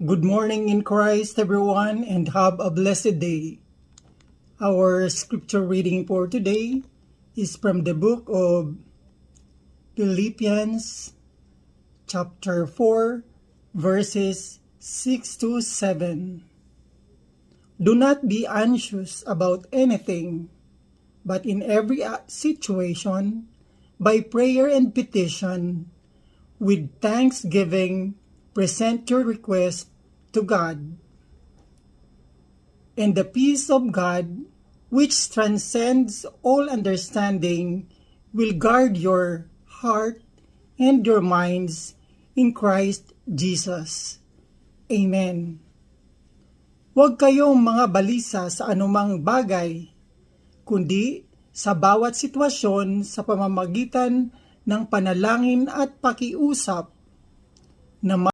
Good morning in Christ, everyone, and have a blessed day. Our scripture reading for today is from the book of Philippians, chapter 4, verses 6 to 7. Do not be anxious about anything, but in every situation, by prayer and petition, with thanksgiving, present your request to God. And the peace of God, which transcends all understanding, will guard your heart and your minds in Christ Jesus. Amen. Huwag kayong mga balisa sa anumang bagay, kundi sa bawat sitwasyon sa pamamagitan ng panalangin at pakiusap na